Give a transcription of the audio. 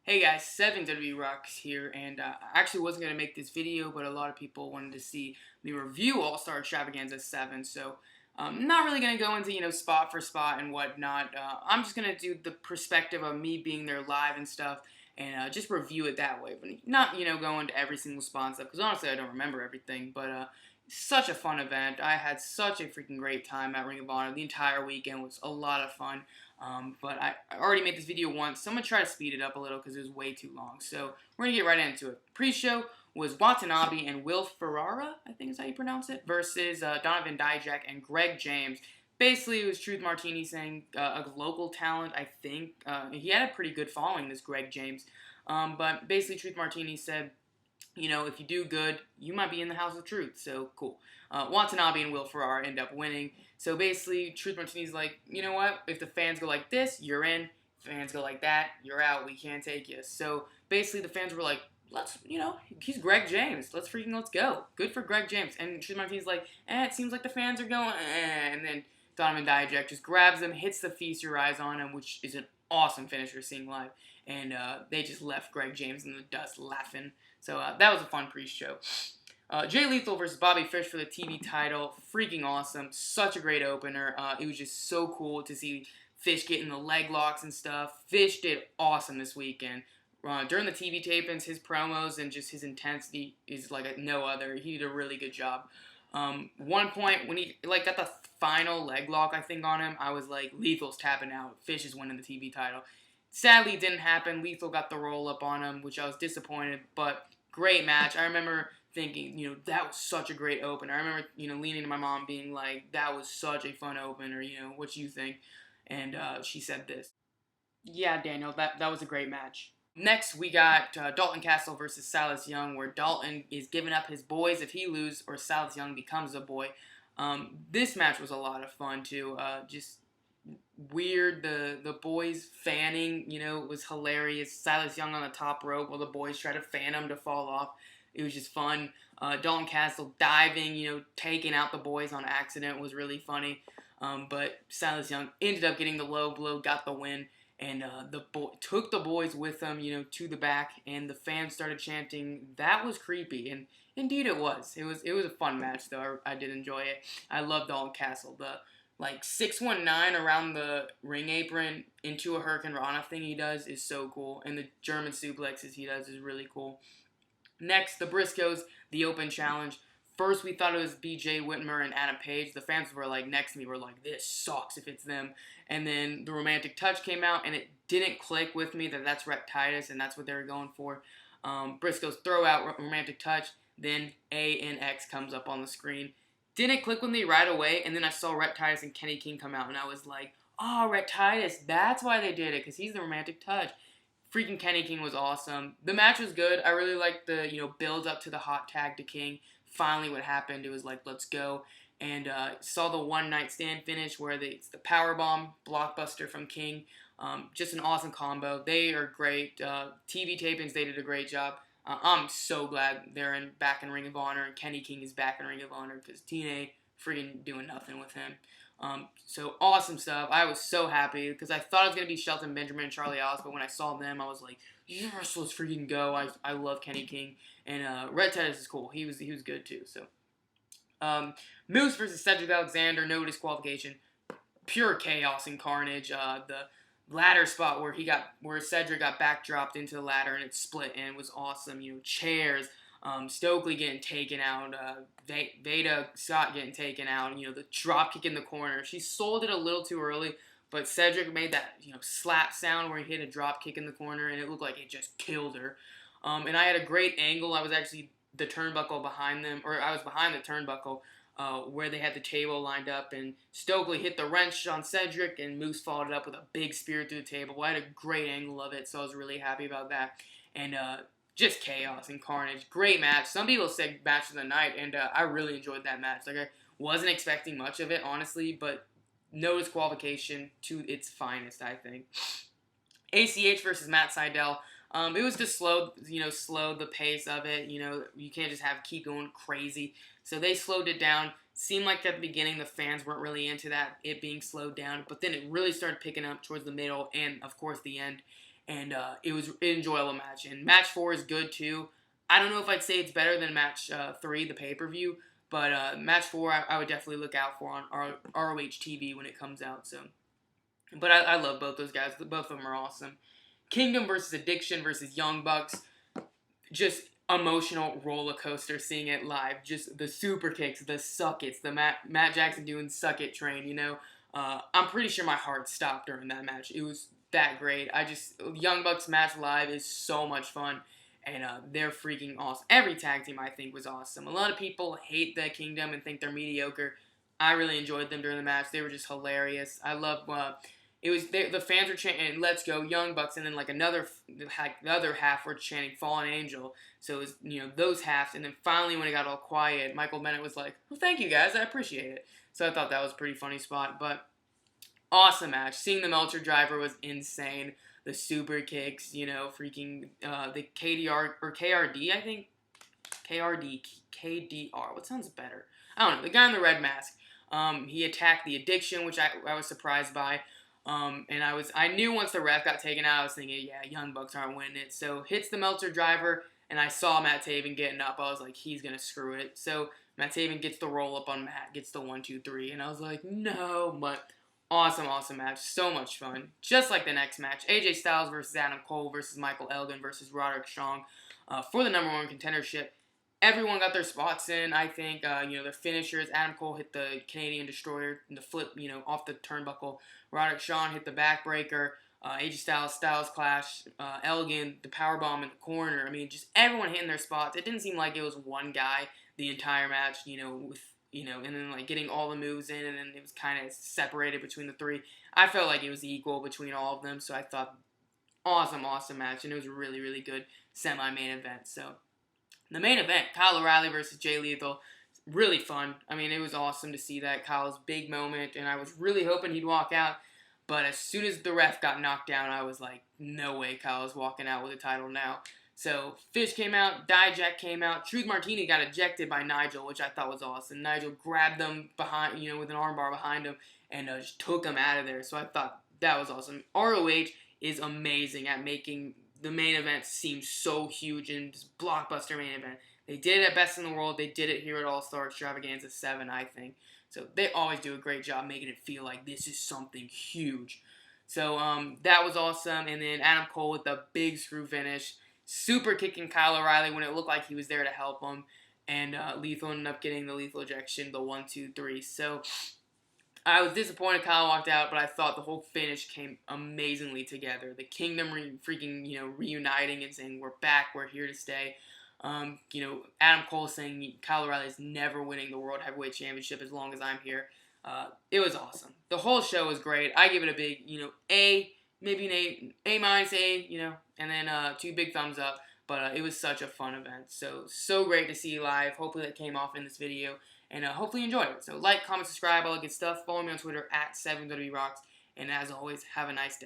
Hey guys, 7W Rocks here, and I actually wasn't going to make this video, but a lot of people wanted to see me review All-Star Extravaganza 7, so not really going to go into, spot for spot and whatnot. I'm just going to do the perspective of me being there live and stuff, and just review it that way, but not, go into every single spot and stuff, because honestly I don't remember everything, but such a fun event. I had such a freaking great time at Ring of Honor. The entire weekend was a lot of fun. But I already made this video once, so I'm going to try to speed it up a little because it was way too long. So we're going to get right into it. Pre-show was Watanabe and Will Ferrara, I think is how you pronounce it, versus Donovan Dijak and Greg James. Basically, it was Truth Martini saying a local talent, I think. He had a pretty good following, this Greg James. But basically, Truth Martini said, if you do good, you might be in the House of Truth. So, cool. Watanabe and Will Ferrara end up winning. So, basically, Truth Martini's like, you know what? If the fans go like this, you're in. If the fans go like that, you're out. We can't take you. So, basically, the fans were like, he's Greg James. Let's go. Good for Greg James. And Truth Martini's like, it seems like the fans are going, And then Donovan Dijak just grabs him, hits the Feast Your Eyes on him, which is an awesome finisher seeing live. And they just left Greg James in the dust laughing. So that was a fun pre-show. Jay Lethal versus Bobby Fish for the TV title. Freaking awesome. Such a great opener. It was just so cool to see Fish getting the leg locks and stuff. Fish did awesome this weekend. During the TV tapings, his promos and just his intensity is like no other. He did a really good job. One point when he got the final leg lock, I think, on him, I was like, Lethal's tapping out. Fish is winning the TV title. Sadly, it didn't happen. Lethal got the roll-up on him, which I was disappointed, but great match. I remember thinking, that was such a great opener. I remember, leaning to my mom being like, that was such a fun opener, what you think? And she said this. Yeah, Daniel, that was a great match. Next, we got Dalton Castle versus Salas Young, where Dalton is giving up his boys if he loses, or Salas Young becomes a boy. This match was a lot of fun, too. Just weird. The boys fanning, it was hilarious. Salas Young on the top rope while the boys try to fan him to fall off. It was just fun. Dalton Castle diving, taking out the boys on accident was really funny. But Salas Young ended up getting the low blow, got the win, and took the boys with them, to the back, and the fans started chanting. That was creepy, and indeed it was. It was a fun match, though. I did enjoy it. I love Dalton Castle. The 619 around the ring apron into a Hurricane Rana thing he does is so cool. And the German suplexes he does is really cool. Next, the Briscoes, the Open Challenge. First, we thought it was BJ Whitmer and Adam Page. The fans were next to me were like, this sucks if it's them. And then the Romantic Touch came out, and it didn't click with me that that's Rhett Titus, and that's what they were going for. Briscoes throw out Romantic Touch. Then A and X comes up on the screen. Didn't click with me right away, and then I saw Rhett Titus and Kenny King come out, and I was like, oh, Rhett Titus, that's why they did it, because he's the Romantic Touch. Freaking Kenny King was awesome. The match was good. I really liked the, build up to the hot tag to King. Finally what happened, it was like, let's go. And saw the one night stand finish where it's the powerbomb blockbuster from King. Just an awesome combo. They are great. TV tapings, they did a great job. I'm so glad they're back in Ring of Honor, and Kenny King is back in Ring of Honor, because TNA freaking doing nothing with him. So awesome stuff. I was so happy, because I thought it was going to be Shelton Benjamin and Charlie Alice, but when I saw them, I was like, yes, let's freaking go. I love Kenny King, and Rhett Titus is cool. He was good too. So Moose versus Cedric Alexander, no disqualification. Pure chaos and carnage. The ladder spot where Cedric got backdropped into the ladder and it split, and it was awesome. Chairs, Stokely getting taken out, Veda Scott getting taken out, the drop kick in the corner. She sold it a little too early, but Cedric made that, slap sound where he hit a drop kick in the corner, and it looked like it just killed her. And I had a great angle. I was actually the turnbuckle behind them, or I was behind the turnbuckle, where they had the table lined up, and Stokely hit the wrench on Cedric, and Moose followed it up with a big spear through the table. I had a great angle of it, so I was really happy about that. And just chaos and carnage. Great match. Some people said match of the night, and I really enjoyed that match. I wasn't expecting much of it, honestly, but no disqualification to its finest, I think. ACH versus Matt Seidel. It was just slow the pace of it. You can't just keep going crazy. So they slowed it down. Seemed like at the beginning the fans weren't really into it being slowed down, but then it really started picking up towards the middle and, of course, the end. and it was an enjoyable match. And match 4 is good too. I don't know if I'd say it's better than match 3, the pay-per-view, but match 4 I would definitely look out for on ROH TV when it comes out. So, but I love both those guys. Both of them are awesome. Kingdom versus Addiction versus Young Bucks. Just emotional roller coaster seeing it live. Just the super kicks, the suck it's, the Matt Jackson doing suck it train, you know. I'm pretty sure my heart stopped during that match. It was that great. Young Bucks match live is so much fun, and they're freaking awesome. Every tag team I think was awesome. A lot of people hate the Kingdom and think they're mediocre. I really enjoyed them during the match. They were just hilarious. I love the fans were chanting "Let's go Young Bucks," and then like the other half were chanting "Fallen Angel." So it was, you know, those halves, and then finally when it got all quiet, Michael Bennett was like, "Well, thank you guys, I appreciate it." So I thought that was a pretty funny spot, but awesome match. Seeing the Meltzer driver was insane. The super kicks, you know, freaking the KDR or KRD, I think. KDR. What sounds better? I don't know. The guy in the red mask. He attacked the Addiction, which I was surprised by. And I knew once the ref got taken out, I was thinking, yeah, Young Bucks aren't winning it. So hits the Meltzer driver, and I saw Matt Taven getting up. I was like, he's gonna screw it. So Matt Taven gets the roll up on Matt, gets the 1, 2, 3, and I was like, no, but awesome match, so much fun. Just like the next match, AJ Styles versus Adam Cole versus Michael Elgin versus Roderick Strong for the #1 contendership. Everyone got their spots in, I think. You know, their finishers. Adam Cole hit the Canadian Destroyer, the flip, you know, off the turnbuckle. Roderick Strong hit the backbreaker. AJ Styles Clash. Elgin, the powerbomb in the corner. I mean, just everyone hitting their spots. It didn't seem like it was one guy the entire match, you know, and then like getting all the moves in, and then it was kind of separated between the three. I felt like it was equal between all of them, so I thought awesome match, and it was a really good semi-main event. So the main event, Kyle O'Reilly versus Jay Lethal, really fun. I mean, it was awesome to see that Kyle's big moment, and I was really hoping he'd walk out. But as soon as the ref got knocked down, I was like, no way Kyle's walking out with a title now. So Fish came out, Dijak came out, Truth Martini got ejected by Nigel, which I thought was awesome. Nigel grabbed them behind, you know, with an armbar behind him, and just took them out of there. So I thought that was awesome. ROH is amazing at making the main event seems so huge in this blockbuster main event. They did it at Best in the World. They did it here at All-Star Extravaganza 7, I think. So they always do a great job making it feel like this is something huge. So that was awesome. And then Adam Cole with the big screw finish. Super kicking Kyle O'Reilly when it looked like he was there to help him. And Lethal ended up getting the lethal ejection, the 1, 2, 3. So I was disappointed Kyle walked out, but I thought the whole finish came amazingly together. The Kingdom reuniting and saying, we're back, we're here to stay. You know, Adam Cole saying Kyle O'Reilly is never winning the World Heavyweight Championship as long as I'm here. It was awesome. The whole show was great. I give it a big, you know, A, maybe an A minus A, you know, and then 2 big thumbs up. But it was such a fun event. So great to see live. Hopefully that came off in this video. And hopefully you enjoyed it. So like, comment, subscribe, all that good stuff. Follow me on Twitter at 7WRocks. And as always, have a nice day.